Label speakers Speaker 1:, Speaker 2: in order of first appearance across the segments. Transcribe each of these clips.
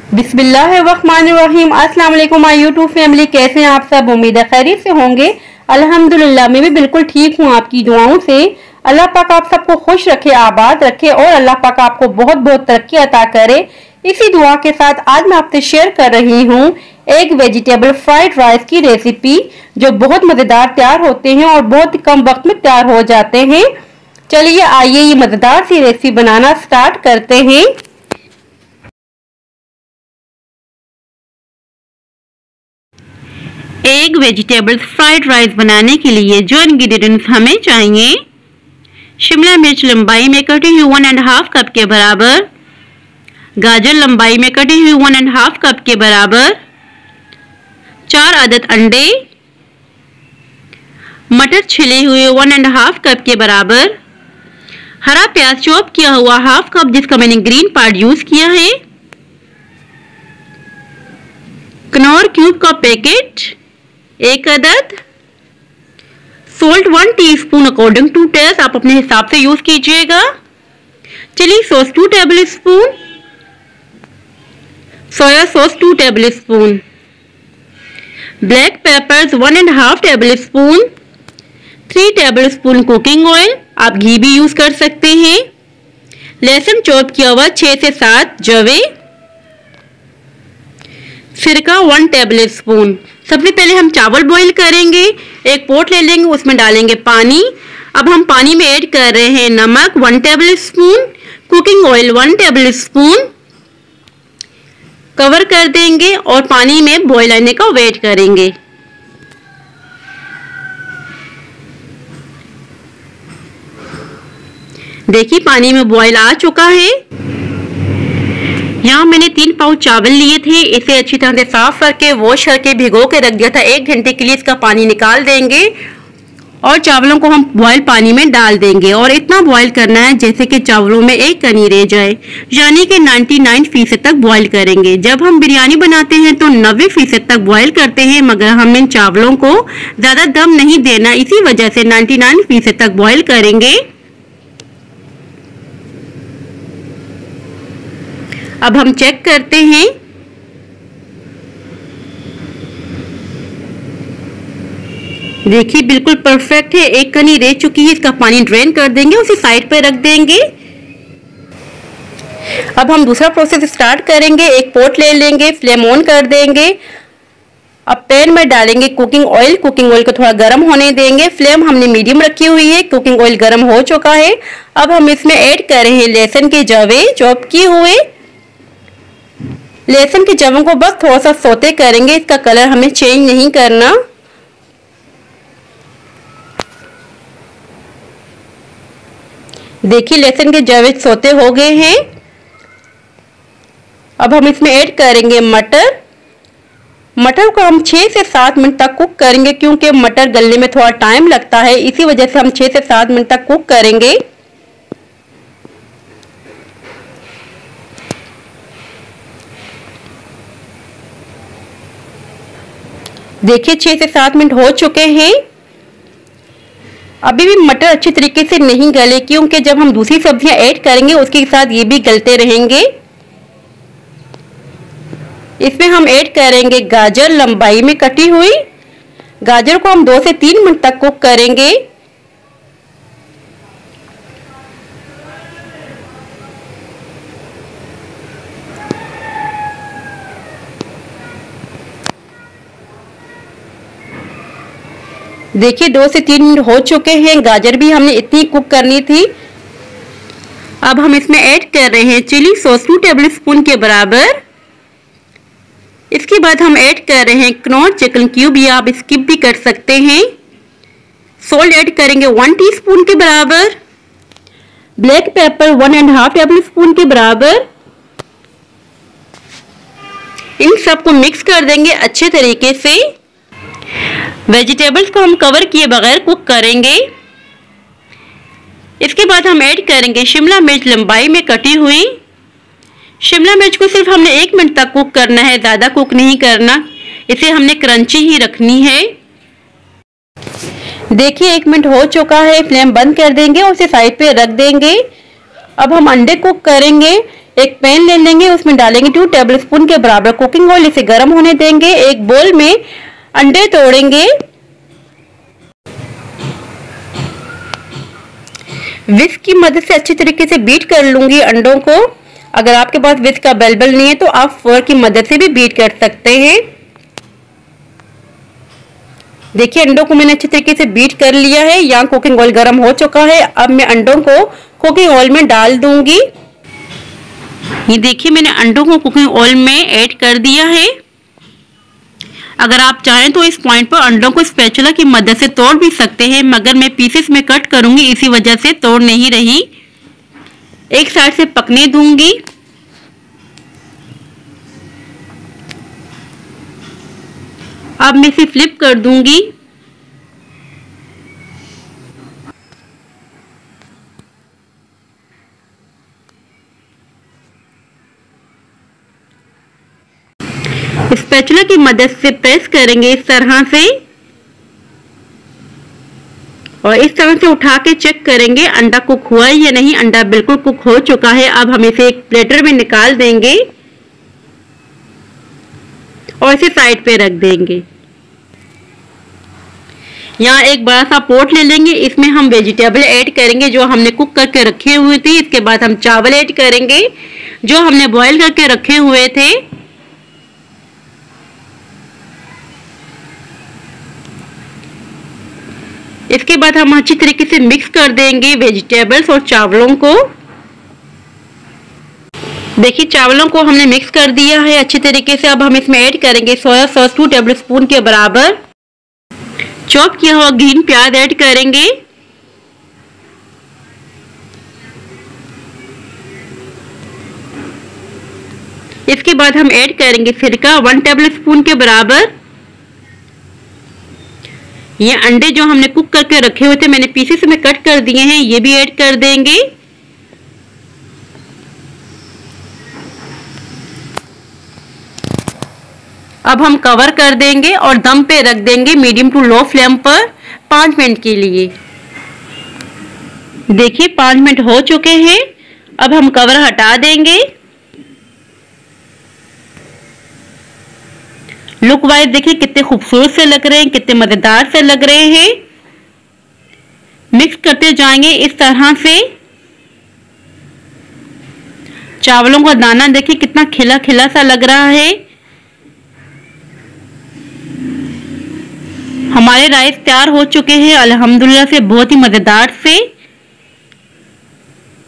Speaker 1: बिस्मिल्लाहिर्रहमानिर्रहीम। अस्सलाम वालेकुम माय यूट्यूब फैमिली, कैसे हैं आप सब? उम्मीद है खैरियत से होंगे। अल्हम्दुलिल्लाह मैं भी बिल्कुल ठीक हूँ आपकी दुआओं से। अल्लाह पाक आप सबको खुश रखे, आबाद रखे और अल्लाह पाक आपको बहुत बहुत तरक्की अता करे। इसी दुआ के साथ आज मैं आपसे शेयर कर रही हूँ एग वेजिटेबल फ्राइड राइस की रेसिपी, जो बहुत मज़ेदार तैयार होते हैं और बहुत कम वक्त में तैयार हो जाते हैं। चलिए आइए ये मज़ेदार सी रेसिपी बनाना स्टार्ट करते हैं। एग वेजिटेबल फ्राइड राइस बनाने के लिए जो इंग्रेडिएंट्स हमें चाहिए: शिमला मिर्च लंबाई में कटी हुई 1.5 कप के बराबर, गाजर लंबाई में कटी हुई 1.5 कप के बराबर, 4 अदद अंडे, मटर छिले हुए 1.5 कप के बराबर, हरा प्याज चॉप किया हुआ 1/2 कप जिसका मैंने ग्रीन पार्ट यूज किया है, कनौर क्यूब का पैकेट 1 अदद, salt 1 teaspoon according to taste, आप अपने हिसाब से यूज कीजिएगा, chilli sauce 2 tablespoon, soya sauce 2 tablespoon, black peppers 1.5 tablespoon, 3 tablespoon cooking oil, आप घी भी यूज कर सकते हैं, लहसुन चॉप किया हुआ 6 से 7 जवे, सिरका 1 टेबल स्पून। सबसे पहले हम चावल बॉईल करेंगे। एक पोट ले लेंगे, उसमें डालेंगे पानी। अब हम पानी में ऐड कर रहे हैं नमक 1 table spoon, cooking oil 1 table spoon, cover कर देंगे और पानी में बॉईल आने का वेट करेंगे। देखिए पानी में बॉईल आ चुका है। यहाँ मैंने 3 पाउच चावल लिए थे, इसे अच्छी तरह से साफ करके वॉश करके भिगो के रख दिया था। 1 घंटे के लिए इसका पानी निकाल देंगे और चावलों को हम बॉयल पानी में डाल देंगे और इतना बॉयल करना है जैसे कि चावलों में एक कनी रह जाए, यानी कि 99% तक बॉयल करेंगे। जब हम बिरयानी बनाते हैं तो 90% तक बॉयल करते हैं, मगर हम इन चावलों को ज़्यादा दम नहीं देना, इसी वजह से 99% तक बॉयल करेंगे। अब हम चेक करते हैं। देखिए बिल्कुल परफेक्ट है, एक कनी रह चुकी है, इसका पानी ड्रेन कर देंगे, उसे साइड पे रख देंगे। अब हम दूसरा प्रोसेस स्टार्ट करेंगे। एक पोट ले लेंगे, फ्लेम ऑन कर देंगे। अब पैन में डालेंगे कुकिंग ऑयल। कुकिंग ऑयल को थोड़ा गर्म होने देंगे। फ्लेम हमने मीडियम रखी हुई है। कुकिंग ऑयल गर्म हो चुका है। अब हम इसमें ऐड कर रहे हैं लहसुन के जवे चॉप किए हुए। लहसुन के जवों को बस थोड़ा सा सौते करेंगे, इसका कलर हमें चेंज नहीं करना। देखिए लहसुन के जवे सौते हो गए हैं। अब हम इसमें ऐड करेंगे मटर। मटर को हम 6 से 7 मिनट तक कुक करेंगे, क्योंकि मटर गलने में थोड़ा टाइम लगता है, इसी वजह से हम 6 से 7 मिनट तक कुक करेंगे। देखिए 6 से 7 मिनट हो चुके हैं। अभी भी मटर अच्छी तरीके से नहीं गले, क्योंकि जब हम दूसरी सब्जियां ऐड करेंगे उसके साथ ये भी गलते रहेंगे। इसमें हम ऐड करेंगे गाजर लंबाई में कटी हुई। गाजर को हम 2 से 3 मिनट तक कुक करेंगे। देखिए 2 से 3 मिनट हो चुके हैं। गाजर भी हमने इतनी कुक करनी थी। अब हम इसमें ऐड कर रहे हैं चिली सॉस 2 टेबल स्पून के बराबर। इसके बाद हम ऐड कर रहे हैं कनौर चिकन क्यूब, या आप स्किप भी कर सकते हैं। सॉल्ट ऐड करेंगे 1 टीस्पून के बराबर, ब्लैक पेपर 1.5 टेबल स्पून के बराबर। इन सबको मिक्स कर देंगे अच्छे तरीके से। वेजिटेबल्स को हम कवर किए बगैर कुक करेंगे। इसके बाद हम ऐड करेंगे शिमला मिर्च लंबाई में कटी हुई। शिमला मिर्च को सिर्फ हमने 1 मिनट तक कुक करना है, ज़्यादा कुक नहीं करना, इसे हमने क्रंची ही रखनी है। देखिए 1 मिनट हो चुका है। फ्लेम बंद कर देंगे और उसे साइड पे रख देंगे। अब हम अंडे कुक करेंगे। एक पैन ले लेंगे, उसमें डालेंगे 2 टेबलस्पून के बराबर कुकिंग ऑयल। इसे गर्म होने देंगे। एक बोल में अंडे तोड़ेंगे। विस्क की मदद से अच्छी तरीके से बीट कर लूंगी अंडों को। अगर आपके पास विस्क का अवेलेबल नहीं है तो आप फोर्क की मदद से भी बीट कर सकते हैं। देखिए अंडों को मैंने अच्छी तरीके से बीट कर लिया है। यहाँ कुकिंग ऑयल गर्म हो चुका है। अब मैं अंडों को कुकिंग ऑयल में डाल दूंगी। ये देखिए मैंने अंडों को कुकिंग ऑयल में ऐड कर दिया है। अगर आप चाहें तो इस पॉइंट पर अंडों को स्पैचुला की मदद से तोड़ भी सकते हैं, मगर मैं पीसेस में कट करूंगी, इसी वजह से तोड़ नहीं रही। एक साइड से पकने दूंगी। अब मैं इसे फ्लिप कर दूंगी। स्पैचुला की मदद से प्रेस करेंगे इस तरह से, और इस तरह से उठा के चेक करेंगे अंडा कुक हुआ है या नहीं। अंडा बिल्कुल कुक हो चुका है। अब हम इसे एक प्लेटर में निकाल देंगे और इसे साइड पे रख देंगे। यहाँ एक बड़ा सा पोट ले लेंगे। इसमें हम वेजिटेबल ऐड करेंगे जो हमने कुक करके रखे हुए थे। इसके बाद हम चावल ऐड करेंगे जो हमने बॉईल करके रखे हुए थे। इसके बाद हम अच्छी तरीके से मिक्स कर देंगे वेजिटेबल्स और चावलों को। देखिए चावलों को हमने मिक्स कर दिया है अच्छी तरीके से। अब हम इसमें ऐड करेंगे सोया सॉस 2 टेबलस्पून के बराबर। चॉप किया हुआ ग्रीन प्याज ऐड करेंगे। इसके बाद हम ऐड करेंगे सिरका 1 टेबलस्पून के बराबर। ये अंडे जो हमने कुक करके रखे हुए थे मैंने पीसेस में कट कर दिए हैं, ये भी ऐड कर देंगे। अब हम कवर कर देंगे और दम पे रख देंगे मीडियम टू लो फ्लेम पर 5 मिनट के लिए। देखिए 5 मिनट हो चुके हैं। अब हम कवर हटा देंगे। लुक वाइज देखिए कितने खूबसूरत से लग रहे हैं, कितने मजेदार से लग रहे हैं। मिक्स करते जाएंगे इस तरह से। चावलों का दाना देखिए कितना खिला खिला सा लग रहा है। हमारे राइस तैयार हो चुके हैं अल्हम्दुलिल्लाह से, बहुत ही मजेदार से।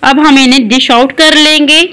Speaker 1: अब हम इन्हें डिश आउट कर लेंगे।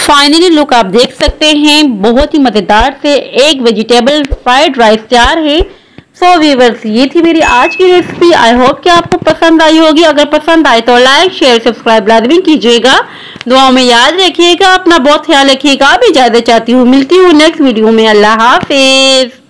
Speaker 1: फाइनली लुक आप देख सकते हैं, बहुत ही मजेदार से एक वेजिटेबल फ्राइड राइस तैयार है। सो व्यूअर्स ये थी मेरी आज की रेसिपी। आई होप कि आपको पसंद आई होगी। अगर पसंद आए तो लाइक शेयर सब्सक्राइब लाजमी कीजिएगा। दुआओं में याद रखिएगा, अपना बहुत ख्याल रखिएगा। आप इजाजत चाहती हूँ, मिलती हूँ नेक्स्ट वीडियो में। अल्लाह हाफिज।